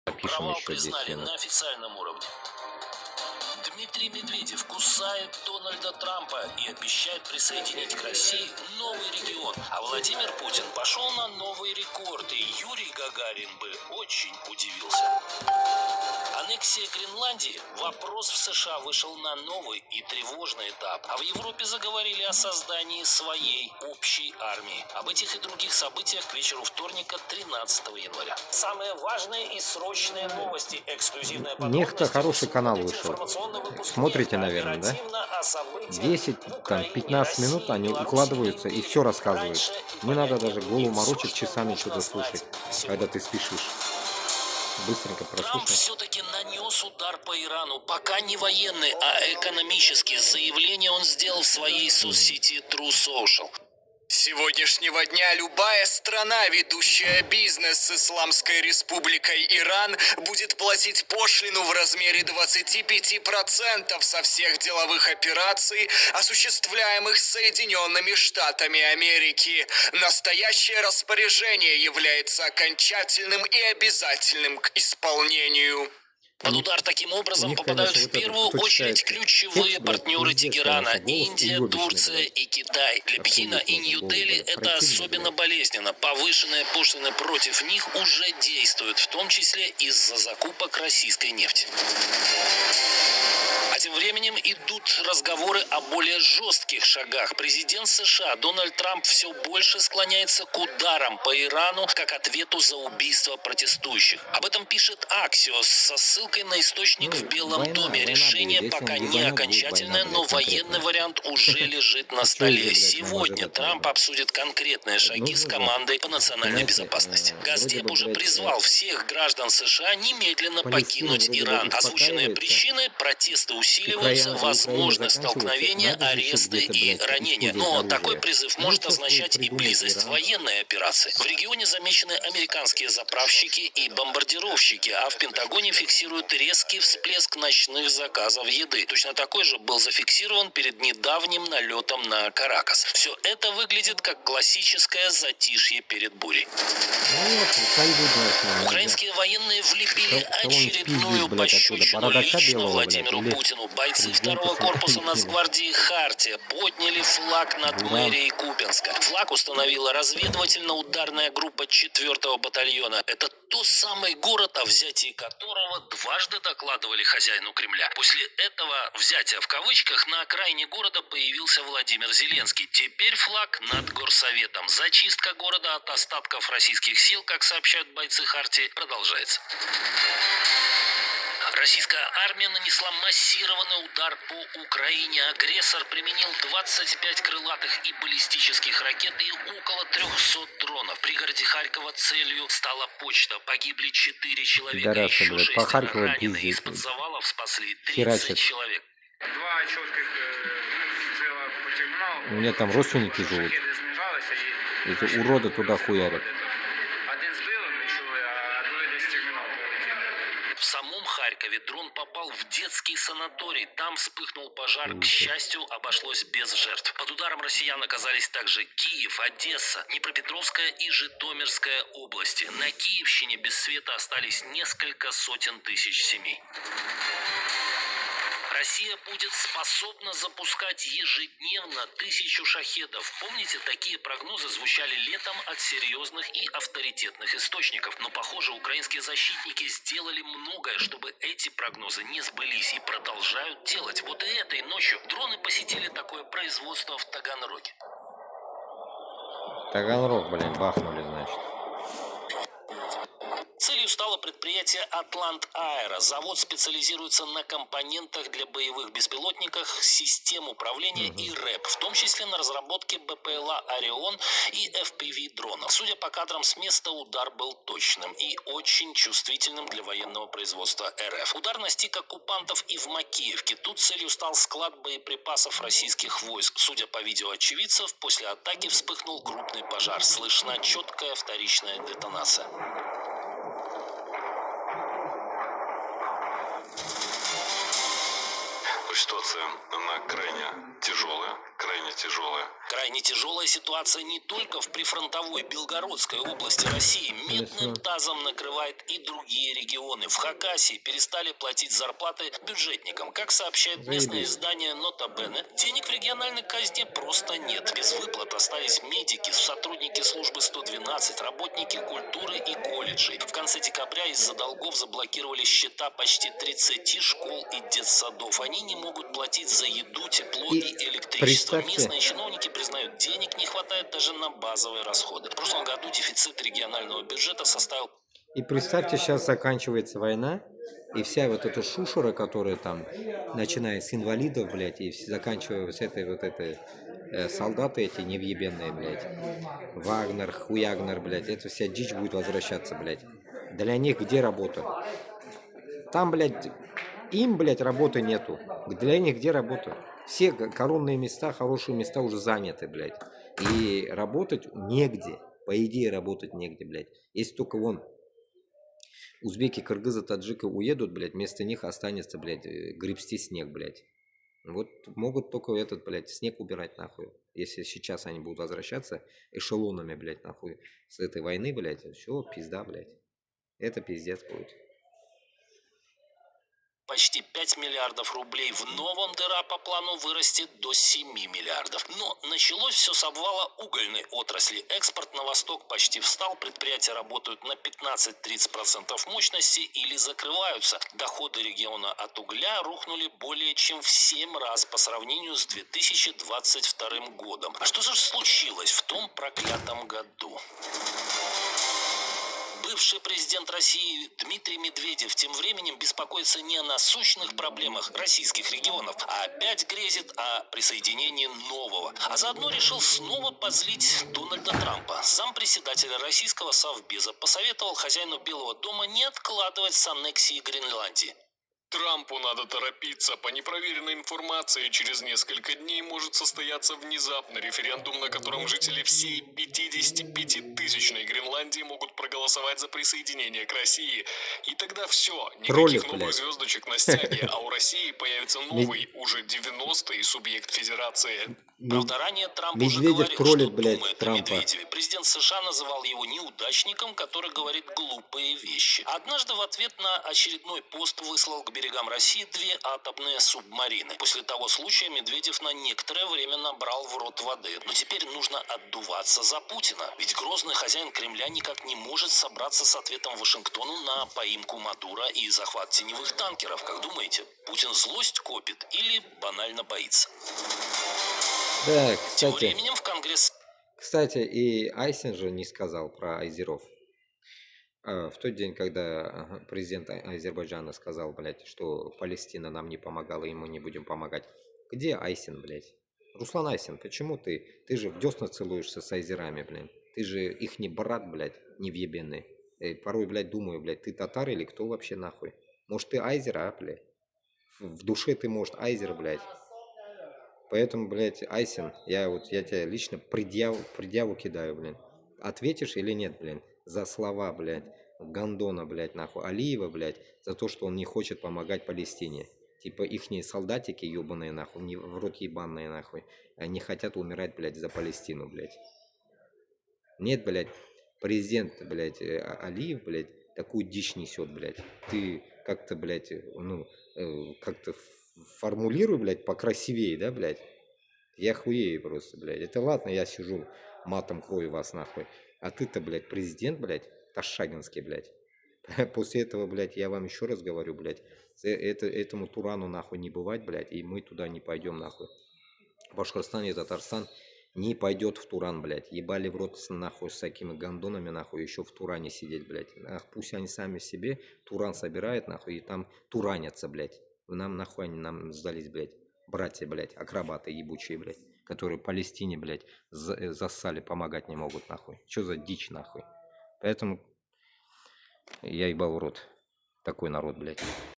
Запишем Провал еще 10 признали минут. на официальном уровне. Дмитрий Медведев кусает Дональда Трампа и обещает присоединить к России новый регион. А Владимир Путин пошел на новый рекорд, и Юрий Гагарин бы очень удивился. Аннексия Гренландии – вопрос в США вышел на новый и тревожный этап. А в Европе заговорили о создании своей общей армии. Об этих и других событиях к вечеру вторника, 13 января. Самые важные и срочные новости. Эксклюзивная подробности. Нехто хороший канал вышел. Смотрите, наверное, да? 10-15 минут они укладываются и все рассказывают. Не надо даже голову морочить, часами что-то слушать, когда ты спешишь. Быстренько Трамп прослушай. все-таки нанес удар по Ирану, пока не военный, а экономический. Заявление он сделал в своей соцсети True Social. С сегодняшнего дня любая страна, ведущая бизнес с Исламской Республикой Иран, будет платить пошлину в размере 25% со всех деловых операций, осуществляемых Соединенными Штатами Америки. Настоящее распоряжение является окончательным и обязательным к исполнению. Под удар таким образом них, попадают конечно, в вот это, первую кто очередь читает ключевые текст, блядь, партнеры пиздец, Тегерана – конечно, голос Индия, уебищный, Турция блядь. и Китай. Для Пекина и Абсолютно, Нью-Дели голос, это противный, особенно блядь. болезненно. Повышенные пошлины против них уже действуют, в том числе из-за закупок российской нефти. А тем временем идут разговоры о более жестких шагах. Президент США Дональд Трамп все больше склоняется к ударам по Ирану как ответу за убийство протестующих. Об этом пишет Axios со ссылкой на источник в Белом война доме. Решение будет. Если пока он не ебанет, будет окончательное, война, но блядь, военный конкретная. вариант уже лежит на Что столе. блядь, Сегодня может Трамп это... обсудит конкретные шаги с Нужно, командой по национальной понимаете, безопасности. вроде Госдеп бы, уже блядь, призвал всех граждан США немедленно Палестина покинуть вроде бы Иран. Озвученные успокаивается. причины – протесты усиливаются, Украина возможность заканчивается, столкновения, надо же еще аресты где-то, и блядь, ранения. использовать Но оружие. такой призыв Ну, может что означать и придумать близость Иран? военной операции. В регионе замечены американские заправщики и бомбардировщики, а в Пентагоне фиксируют резкий всплеск ночных заказов еды. Точно такой же был зафиксирован перед недавним налетом на Каракас. Все это выглядит как классическое затишье перед бурей. Ну вот, сойдут, знаешь, Украинские военные влепили Кого он спиздит, очередную блядь, оттуда? пощечину Бородака лично белого, Владимиру блядь, или Путину. Бойцы президента 2-го корпуса Саакашвили? Нацгвардии «Хартия» подняли флаг над Дурак. мэрией Купянска. Флаг установила разведывательно-ударная группа 4-го батальона. Это тот самый город, о взятии которого дважды докладывали хозяину Кремля. После этого взятия в кавычках на окраине города появился Владимир Зеленский. Теперь флаг над горсоветом. Зачистка города от остатков российских сил, как сообщают бойцы «Хартии», продолжается. Российская армия нанесла массированный удар по Украине. Агрессор применил 25 крылатых и баллистических ракет и около 300 дронов. В пригороде Харькова целью стала почта. Погибли 4 человека, Пидорасы, еще блядь, 6 по Харькову ранены. пиздец, Из-под завалов спасли 30 херачат. человек. Два четких взрыва по терминалу. У меня там родственники живут. Шахеди знижалися і Эти уроды туда хуярят. один збили, ми чули, а другий десь з терміналу полетів. В самом Харькове дрон попал в детский санаторий. Там вспыхнул пожар. К счастью, обошлось без жертв. Под ударом россиян оказались также Киев, Одесса, Днепропетровская и Житомирская области. На Киевщине без света остались несколько сотен тысяч семей. Россия будет способна запускать ежедневно 1000 шахедов. Помните, такие прогнозы звучали летом от серьезных и авторитетных источников. Но, похоже, украинские защитники сделали многое, чтобы эти прогнозы не сбылись, и продолжают делать. Вот и этой ночью дроны посетили такое производство в Таганроге. Таганрог, блин, бахнули, значит. Целью стало предприятие «Атлант Аэро». Завод специализируется на компонентах для боевых беспилотников, систем управления и РЭП, в том числе на разработке БПЛА «Орион» и FPV-дронов. Судя по кадрам с места, удар был точным и очень чувствительным для военного производства РФ. Удар настиг оккупантов и в Макеевке. Тут целью стал склад боеприпасов российских войск. Судя по видео очевидцев, после атаки вспыхнул крупный пожар. Слышна четкая вторичная детонация. Ситуация, она крайне тяжелая, крайне тяжелая. Крайне тяжелая ситуация не только в прифронтовой Белгородской области России. Медным тазом накрывает и другие регионы. В Хакасии перестали платить зарплаты бюджетникам. Как сообщает местное Заебись. издание «Нота Бене», денег в региональной казне просто нет. Без выплат остались медики, сотрудники службы 112, работники культуры и колледжей. В конце декабря из-за долгов заблокировали счета почти 30 школ и детсадов. Они не могут платить за еду, тепло и электричество. Представьте, Местные чиновники признают, денег не хватает даже на базовые расходы. В прошлом году дефицит регионального бюджета составил сейчас заканчивается война, и вся вот эта шушера, которая там, начиная с инвалидов, блядь, и заканчивая с этой вот этой солдаты эти невъебенные, блядь, Вагнер, Хуягнер, блядь, эта вся дичь будет возвращаться, блядь. Для них где работа? Там, блядь, им, блядь, работы нету. Для них где работа? Все коронные места, хорошие места уже заняты, блядь. И работать негде. По идее, работать негде, блядь. Если только вон узбеки, кыргызы, таджики уедут, блядь, вместо них останется, блядь, гребсти снег, блядь. Вот могут только этот, блядь, снег убирать нахуй. Если сейчас они будут возвращаться эшелонами, блядь, нахуй, с этой войны, блядь, все, пизда, блядь. Это пиздец будет. почти 5 миллиардов рублей. В новом дыра по плану вырастет до 7 миллиардов. Но началось все с обвала угольной отрасли. Экспорт на восток почти встал. Предприятия работают на 15-30% мощности или закрываются. Доходы региона от угля рухнули более чем в 7 раз по сравнению с 2022 годом. А что же случилось в том проклятом году? Бывший президент России Дмитрий Медведев тем временем беспокоится не о насущных проблемах российских регионов, а опять грезит о присоединении нового. А заодно решил снова позлить Дональда Трампа. Зампредседателя российского Совбеза посоветовал хозяину Белого дома не откладывать с аннексией Гренландии. Трампу надо торопиться. По непроверенной информации, через несколько дней может состояться внезапный референдум, на котором жители всей 55-тысячной Гренландии могут проголосовать за присоединение к России. И тогда все, никаких Троллит, новых блядь. звездочек на стяге, а у России появится новый, уже 90-й субъект федерации. Правда, ранее Трамп уже Медведев говорил, троллит, что блядь, думает о Трампа. Медведеве. Президент США называл его неудачником, который говорит глупые вещи. Однажды в ответ на очередной пост выслал к берегам России 2 атомные субмарины. После того случая Медведев на некоторое время набрал в рот воды. Но теперь нужно отдуваться за Путина. Ведь грозный хозяин Кремля никак не может собраться с ответом Вашингтону на поимку Мадуро и захват теневых танкеров. Как думаете, Путин злость копит или банально боится? Да, Тем кстати, временем в Конгресс... и Айсен же не сказал про Айзеров. В тот день, когда президент Азербайджана сказал, блядь, что Палестина нам не помогала, и мы не будем помогать. Где Айсен, блядь? Руслан Айсен, почему ты? Ты же в десна целуешься с айзерами, блядь. Ты же их не брат, блядь, невъебенный. Порой, блядь, думаю, блядь, ты татар или кто вообще нахуй? Может, ты айзер, а, блядь? В душе ты, может, айзер, блядь. Поэтому, блядь, Айсен, я тебе лично предъяву кидаю, блядь. Ответишь или нет, блядь, за слова, блядь, Гондона, блядь, нахуй, Алиева, блядь, за то, что он не хочет помогать Палестине. Типа ихние солдатики ебаные, нахуй, в рот ебаные, нахуй, они хотят умирать, блядь, за Палестину, блядь. Нет, блядь, президент, блядь, Алиев, блядь, такую дичь несет, блядь. Ты как-то, блядь, как-то формулируй, блядь, покрасивее, да, блядь? Я хуею просто, блядь. Это ладно, я сижу, матом крою вас, нахуй. А ты-то, блядь, президент, блядь, Ташагинский, блядь. После этого, блядь, я вам еще раз говорю, блядь, этому Турану, нахуй, не бывать, блядь, и мы туда не пойдем, нахуй. Башкортостан и Татарстан не пойдет в Туран, блядь. Ебали в рот, нахуй, с такими гондонами, нахуй, еще в Туране сидеть, блядь. Ах, пусть они сами себе Туран собирают, нахуй, и там туранятся, блядь. Нам, нахуй, они нам сдались, блядь. Братья, блядь, акробаты ебучие, блядь, которые Палестине, блядь, зассали, помогать не могут, нахуй. Че за дичь, нахуй. Поэтому я ебал в рот. Такой народ, блядь.